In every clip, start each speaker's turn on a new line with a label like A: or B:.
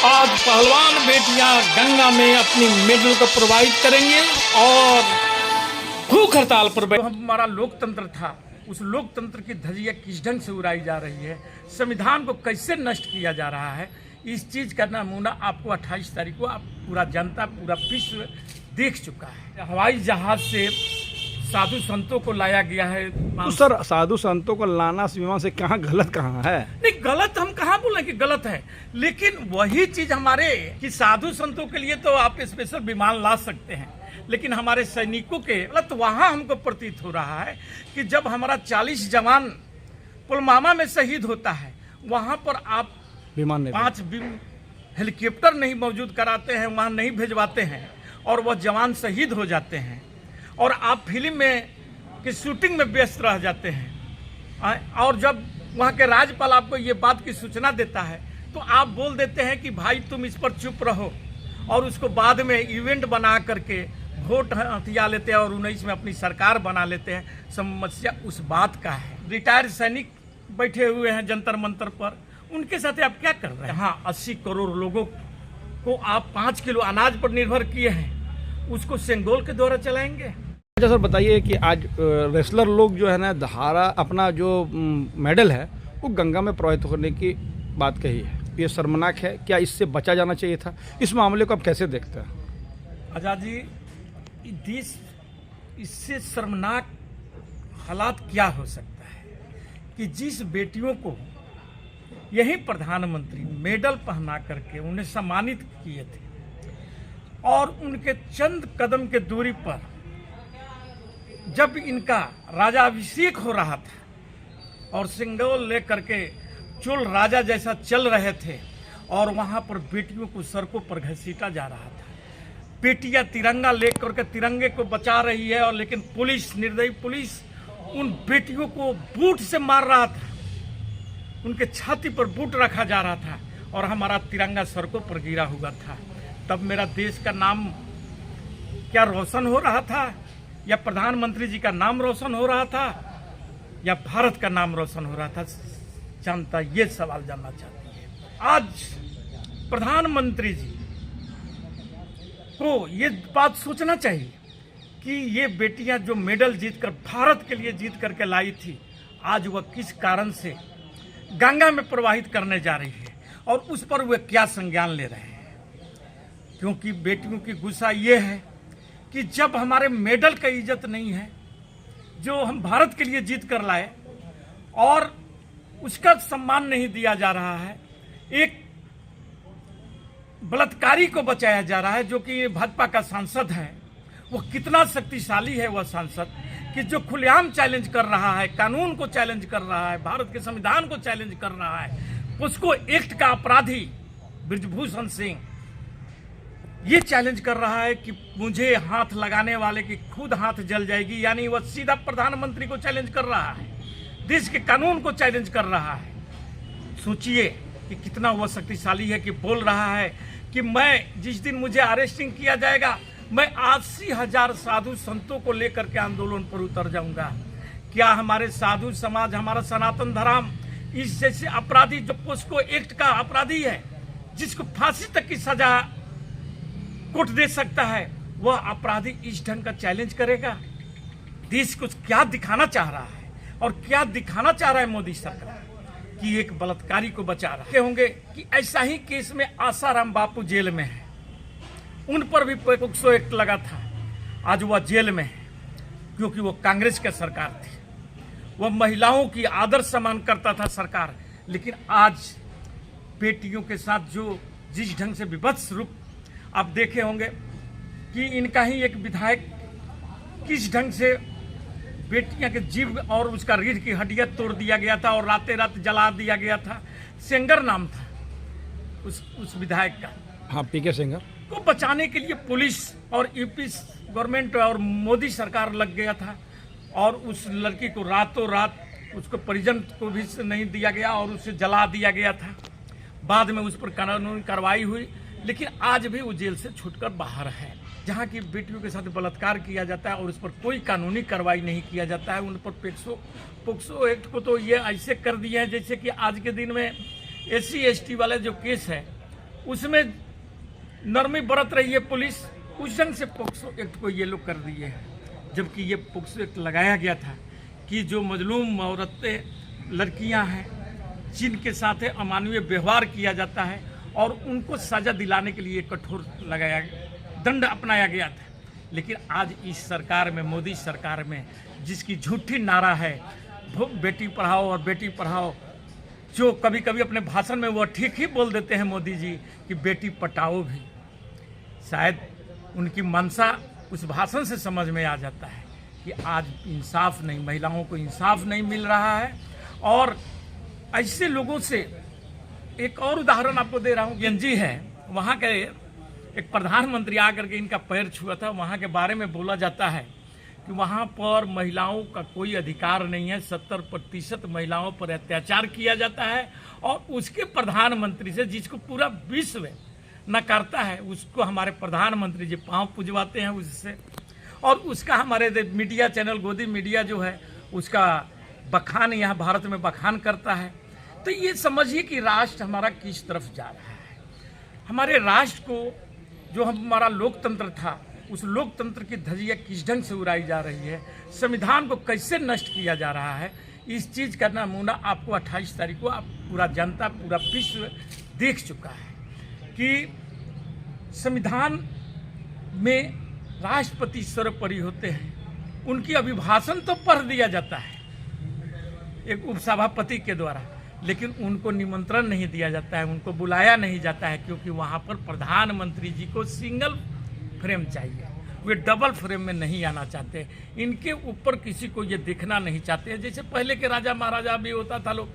A: आज पहलवान बेटियां गंगा में अपनी मेडल को प्रवाहित करेंगे और भूख हड़ताल पर हमारा लोकतंत्र था, उस लोकतंत्र की धज्जियां किस ढंग से उड़ाई जा रही है, संविधान को कैसे नष्ट किया जा रहा है, इस चीज का नमूना आपको 28 तारीख को आप पूरा जनता पूरा विश्व देख चुका है। हवाई जहाज से साधु संतों को लाया गया है।
B: तो सर साधु संतों को लाना विमान से कहाँ गलत कहाँ है?
A: नहीं, गलत हम कहाँ बोले कि गलत है, लेकिन वही चीज हमारे कि साधु संतों के लिए तो आप स्पेशल विमान ला सकते हैं, लेकिन हमारे सैनिकों के गलत वहां हमको प्रतीत हो रहा है कि जब हमारा 40 जवान पुलवामा में शहीद होता है, वहां पर आप
B: विमान
A: 5 हेलीकॉप्टर नहीं मौजूद कराते हैं, वहां नहीं भेजवाते हैं और वह जवान शहीद हो जाते हैं और आप फिल्म में की शूटिंग में व्यस्त रह जाते हैं। और जब वहाँ के राज्यपाल आपको ये बात की सूचना देता है तो आप बोल देते हैं कि भाई तुम इस पर चुप रहो, और उसको बाद में इवेंट बना करके वोट हथिया लेते हैं और 19 में अपनी सरकार बना लेते हैं। समस्या उस बात का है। रिटायर्ड सैनिक बैठे हुए हैं जंतर मंतर पर, उनके साथ आप क्या कर रहे हैं? हाँ, 80 करोड़ लोगों को आप 5 किलो अनाज पर निर्भर किए हैं, उसको सेंगोल के द्वारा चलाएंगे?
B: अच्छा सर बताइए कि आज रेसलर लोग जो है ना धारा अपना जो मेडल है वो गंगा में प्रवाहित होने की बात कही है, ये शर्मनाक है। क्या इससे बचा जाना चाहिए था? इस मामले को आप कैसे देखते हैं?
A: आजाद जी, इससे शर्मनाक हालात क्या हो सकता है कि जिस बेटियों को यही प्रधानमंत्री मेडल पहना करके उन्हें सम्मानित किए थे और उनके चंद कदम के दूरी पर जब इनका राजाभिषेक हो रहा था और सिंगोल लेकर के चोल राजा जैसा चल रहे थे और वहां पर बेटियों को सड़कों पर घसीटा जा रहा था, बेटियां तिरंगा लेकर के तिरंगे को बचा रही है और लेकिन पुलिस, निर्दयी पुलिस उन बेटियों को बूट से मार रहा था, उनके छाती पर बूट रखा जा रहा था और हमारा तिरंगा सड़कों पर गिरा हुआ था। तब मेरा देश का नाम क्या रोशन हो रहा था, या प्रधानमंत्री जी का नाम रोशन हो रहा था, या भारत का नाम रोशन हो रहा था? जनता ये सवाल जानना चाहती है। आज प्रधानमंत्री जी को ये बात सोचना चाहिए कि ये बेटियां जो मेडल जीतकर भारत के लिए जीत करके लाई थी, आज वह किस कारण से गंगा में प्रवाहित करने जा रही है और उस पर वे क्या संज्ञान ले रहे हैं। क्योंकि बेटियों की गुस्सा ये है कि जब हमारे मेडल का इज्जत नहीं है जो हम भारत के लिए जीत कर लाए और उसका सम्मान नहीं दिया जा रहा है, एक बलात्कारी को बचाया जा रहा है जो कि भाजपा का सांसद है। वो कितना शक्तिशाली है वह सांसद कि जो खुलेआम चैलेंज कर रहा है, कानून को चैलेंज कर रहा है, भारत के संविधान को चैलेंज कर रहा है, उसको एक्ट का अपराधी बृजभूषण सिंह ये चैलेंज कर रहा है कि मुझे हाथ लगाने वाले की खुद हाथ जल जाएगी, यानी वह सीधा प्रधानमंत्री को चैलेंज कर रहा है, देश के कानून को चैलेंज कर रहा है। सोचिए कि कितना वह शक्तिशाली है कि बोल रहा है कि मैं जिस दिन मुझे अरेस्टिंग किया जाएगा मैं 80,000 साधु संतों को लेकर के आंदोलन पर उतर जाऊंगा। क्या हमारे साधु समाज, हमारा सनातन धर्म इस जैसे अपराधी जो पोस्को एक्ट का अपराधी है, जिसको फांसी तक की सजा कोर्ट दे सकता है, वह अपराधी इस ढंग का चैलेंज करेगा? देश को क्या दिखाना चाह रहा है और क्या दिखाना चाह रहा है मोदी सरकार कि एक बलात्कारी को बचा रहा है। होंगे कि ऐसा ही केस में आसाराम बापू जेल में है, उन पर भी पोक्सो एक्ट लगा था, आज वह जेल में है क्योंकि वो कांग्रेस की सरकार थी, वह महिलाओं की आदर सम्मान करता था सरकार। लेकिन आज बेटियों के साथ जो जिस ढंग से विभत्स रूप आप देखे होंगे कि इनका ही एक विधायक किस ढंग से बेटियां के जीव और उसका रीढ़ की हड्डियां तोड़ दिया गया था और रातें रात जला दिया गया था। सेंगर नाम था उस विधायक का।
B: हाँ, पीके सेंगर
A: को बचाने के लिए पुलिस और यूपी गवर्नमेंट और मोदी सरकार लग गया था और उस लड़की को रातों रात उसको परिजन को भी नहीं दिया गया और उसे जला दिया गया था। बाद में उस पर कानूनी कार्रवाई हुई, लेकिन आज भी वो जेल से छूटकर बाहर है। जहाँ की बेटियों के साथ बलात्कार किया जाता है और उस पर कोई कानूनी कार्रवाई नहीं किया जाता है, उन पर पोक्सो एक्ट को तो ये ऐसे कर दिया है जैसे कि आज के दिन में SC ST वाले जो केस है उसमें नरमी बरत रही है पुलिस, उस ढंग से पोक्सो एक्ट को ये लोग कर दिए हैं। जबकि ये पोक्सो एक्ट लगाया गया था कि जो मजलूम औरतें लड़कियां हैं जिनके साथ अमानवीय व्यवहार किया जाता है और उनको सजा दिलाने के लिए कठोर दंड अपनाया गया था। लेकिन आज इस सरकार में, मोदी सरकार में, जिसकी झूठी नारा है बेटी पढ़ाओ और बेटी पढ़ाओ, जो कभी कभी अपने भाषण में वो ठीक ही बोल देते हैं मोदी जी कि बेटी पटाओ भी, शायद उनकी मंशा उस भाषण से समझ में आ जाता है कि आज इंसाफ नहीं, महिलाओं को इंसाफ नहीं मिल रहा है। और ऐसे लोगों से एक और उदाहरण आपको दे रहा हूँ। एनजी है, वहाँ के एक प्रधानमंत्री आकर के इनका पैर छुआ था। वहाँ के बारे में बोला जाता है कि वहाँ पर महिलाओं का कोई अधिकार नहीं है, 70% महिलाओं पर अत्याचार किया जाता है। और उसके प्रधानमंत्री से, जिसको पूरा विश्व नकारता है, उसको हमारे प्रधानमंत्री जी पांव पुजवाते हैं उससे। और उसका हमारे मीडिया चैनल गोदी मीडिया जो है उसका बखान यहाँ भारत में बखान करता है। तो ये समझिए कि राष्ट्र हमारा किस तरफ जा रहा है। हमारे राष्ट्र को, जो हमारा लोकतंत्र था, उस लोकतंत्र की धज्जियां किस ढंग से उड़ाई जा रही है, संविधान को कैसे नष्ट किया जा रहा है, इस चीज़ का नमूना आपको 28 तारीख को आप पूरा जनता, पूरा विश्व देख चुका है कि संविधान में राष्ट्रपति सर्वोपरि होते हैं। उनकी अभिभाषण तो पढ़ दिया जाता है एक उपसभापति के द्वारा, लेकिन उनको निमंत्रण नहीं दिया जाता है, उनको बुलाया नहीं जाता है, क्योंकि वहाँ पर प्रधानमंत्री जी को सिंगल फ्रेम चाहिए। वे डबल फ्रेम में नहीं आना चाहते, इनके ऊपर किसी को ये देखना नहीं चाहते। जैसे पहले के राजा महाराजा भी होता था, लोग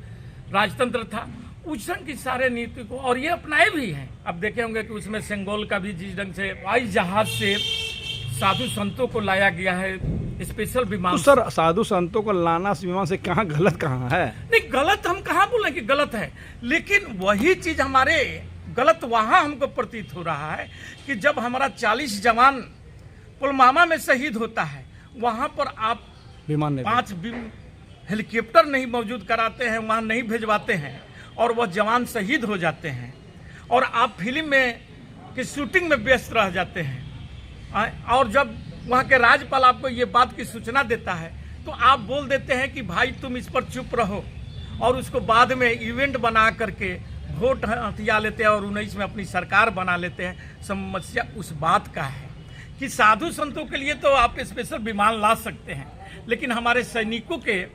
A: राजतंत्र था, उस ढंग की सारे नीति को और ये अपनाए भी हैं। अब देखे होंगे कि उसमें सेंगोल का भी जिस ढंग से हवाई जहाज से साधु संतों को लाया गया है स्पेशल विमान।
B: तो सर, साधु संतों को लाना विमान से कहाँ गलत कहाँ है?
A: नहीं, गलत हम कहाँ बोले कि गलत है, लेकिन वही चीज हमारे गलत वहां हमको प्रतीत हो रहा है कि जब हमारा 40 जवान पुलवामा में शहीद होता है, वहां पर आप
B: विमान
A: 5 हेलीकॉप्टर नहीं मौजूद कराते हैं, वहां नहीं भेजवाते हैं और वह जवान शहीद हो जाते हैं। और आप फिल्म में की शूटिंग में व्यस्त रह जाते हैं। और जब वहाँ के राज्यपाल आपको ये बात की सूचना देता है तो आप बोल देते हैं कि भाई तुम इस पर चुप रहो, और उसको बाद में इवेंट बना करके वोट हथिया लेते हैं और 19 में अपनी सरकार बना लेते हैं। समस्या उस बात का है कि साधु संतों के लिए तो आप स्पेशल विमान ला सकते हैं, लेकिन हमारे सैनिकों के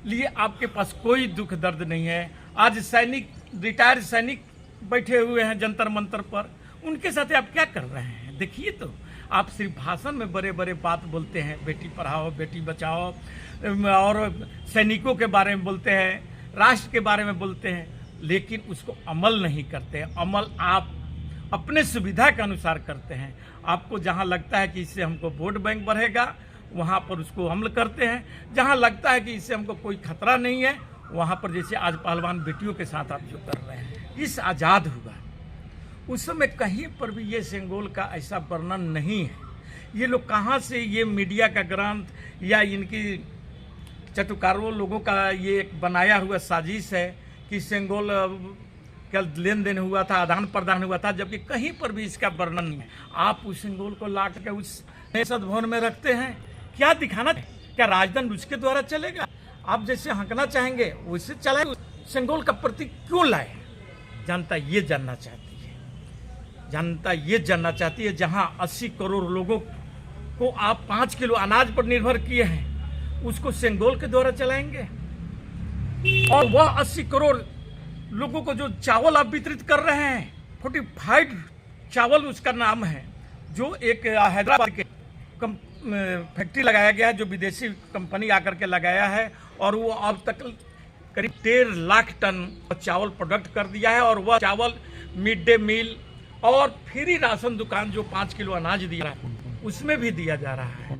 A: लिए आपके पास कोई दुख दर्द नहीं है। आज सैनिक, रिटायर्ड सैनिक बैठे हुए हैं जंतर मंतर पर, उनके साथ आप क्या कर रहे हैं? देखिए, तो आप सिर्फ भाषण में बड़े बड़े बात बोलते हैं, बेटी पढ़ाओ बेटी बचाओ, और सैनिकों के बारे में बोलते हैं, राष्ट्र के बारे में बोलते हैं, लेकिन उसको अमल नहीं करते हैं। अमल आप अपने सुविधा के अनुसार करते हैं। आपको जहां लगता है कि इससे हमको वोट बैंक बढ़ेगा, वहां पर उसको अमल करते हैं। जहां लगता है कि इससे हमको कोई खतरा नहीं है, वहां पर जैसे आज पहलवान बेटियों के साथ आप जो कर रहे हैं, इस आज़ाद हुआ उस समय कहीं पर भी ये सेंगोल का ऐसा वर्णन नहीं है। ये लोग कहाँ से, ये मीडिया का ग्रंथ या इनकी चटुकारों लोगों का ये एक बनाया हुआ साजिश है कि सेंगोल का लेन देन हुआ था, आदान प्रदान हुआ था, जबकि कहीं पर भी इसका वर्णन नहीं है। आप उस सेंगोल को ला करके उस संसद भवन में रखते हैं, क्या दिखाना? क्या राजदंड उसके द्वारा चलेगा? आप जैसे हंकना चाहेंगे वैसे चलाए। सेंगोल का प्रतीक क्यों लाए? जनता ये जानना चाहती है। जनता ये जानना चाहती है, जहां 80 करोड़ लोगों को आप 5 किलो अनाज पर निर्भर किए हैं, उसको सेंगोल के द्वारा चलाएंगे। और वह 80 करोड़ लोगों को जो चावल आप वितरित कर रहे हैं, 45 चावल उसका नाम है, जो एक हैदराबाद के फैक्ट्री लगाया गया है, जो विदेशी कंपनी आकर के लगाया है, और वो अब तक करीब 13 लाख टन चावल प्रोडक्ट कर दिया है। और वह चावल मिड डे मील और फ्री राशन दुकान जो 5 किलो अनाज दिया है, उसमें भी दिया जा रहा है।